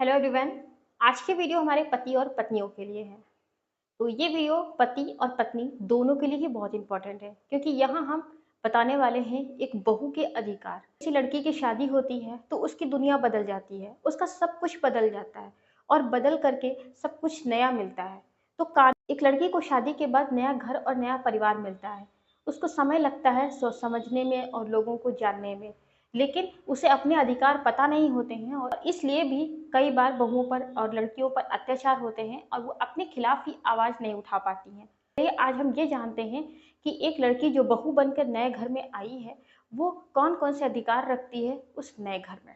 Hello everyone. आज की video हमारे पति और पत्नियों के लिए है। तो ये वीडियो पति और पत्नी दोनों के लिए ही बहुत इंपॉर्टेंट है, क्योंकि यहाँ हम बताने वाले हैं एक बहू के अधिकार। किसी लड़की की शादी होती है तो उसकी दुनिया बदल जाती है, उसका सब कुछ बदल जाता है और बदल करके सब कुछ नया मिलता है। तो एक लड़की को शादी के बाद नया घर और नया परिवार मिलता है। उसको समय लगता है सोच समझने में और लोगों को जानने में, लेकिन उसे अपने अधिकार पता नहीं होते हैं और इसलिए भी कई बार बहुओं पर और लड़कियों पर अत्याचार होते हैं और वो अपने खिलाफ ही आवाज नहीं उठा पाती हैं। चलिए आज हम ये जानते हैं कि एक लड़की जो बहू बनकर नए घर में आई है, वो कौन कौन से अधिकार रखती है उस नए घर में।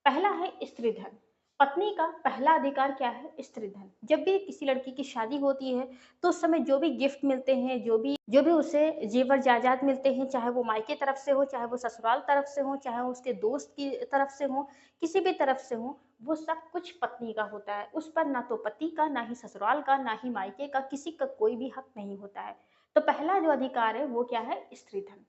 पहला है स्त्री धन। पत्नी का पहला अधिकार क्या है? स्त्री धन। जब भी किसी लड़की की शादी होती है तो उस समय जो भी गिफ्ट मिलते हैं, जो भी उसे जेवर जायदाद मिलते हैं, चाहे वो मायके तरफ से हो, चाहे वो ससुराल तरफ से हो, चाहे वो उसके दोस्त की तरफ से हो, किसी भी तरफ से हो, वो सब कुछ पत्नी का होता है। उस पर ना तो पति का, ना ही ससुराल का, ना ही मायके का, किसी का कोई भी हक नहीं होता है। तो पहला जो अधिकार है वो क्या है? स्त्री धन।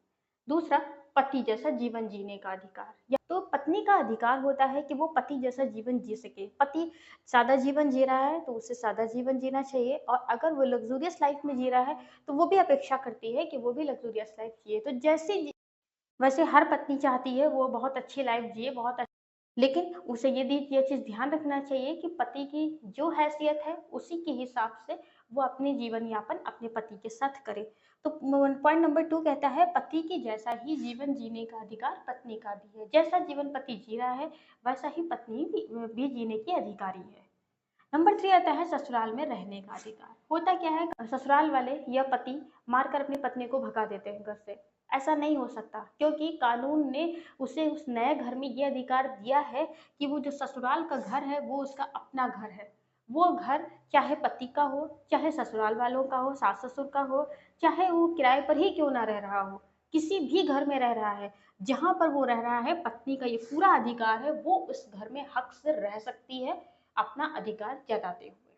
दूसरा, पति जैसा जीवन जीने का अधिकार। या तो पत्नी का अधिकार होता है कि वो पति जैसा जीवन जी सके। पति सादा जीवन जी रहा है तो उसे सादा जीवन जीना चाहिए, और अगर वो लग्जूरियस लाइफ में जी रहा है तो वो भी अपेक्षा करती है कि वो भी लग्जूरियस लाइफ जिए। तो वैसे हर पत्नी चाहती है वो बहुत अच्छी लाइफ जिए, लेकिन उसे ये चीज़ ध्यान रखना चाहिए कि पति की जो हैसियत है उसी के हिसाब से वो अपने जीवन यापन अपने पति के साथ करे। तो पॉइंट नंबर 2 कहता है पति की जैसा ही जीवन जीने का अधिकार पत्नी का भी है। जैसा जीवन पति जी रहा है वैसा ही पत्नी भी जीने की अधिकारी है। नंबर 3 आता है ससुराल में रहने का अधिकार। होता क्या है, ससुराल वाले या पति मारकर अपनी पत्नी को भगा देते हैं घर से। ऐसा नहीं हो सकता, क्योंकि कानून ने उसे उस नए घर में ये अधिकार दिया है कि वो जो ससुराल का घर है वो उसका अपना घर है। वो घर चाहे पति का हो, चाहे ससुराल वालों का हो, सास ससुर का हो, चाहे वो किराए पर ही क्यों ना रह रहा हो, किसी भी घर में रह रहा है, जहाँ पर वो रह रहा है पत्नी का ये पूरा अधिकार है, वो उस घर में हक से रह सकती है अपना अधिकार जताते हुए।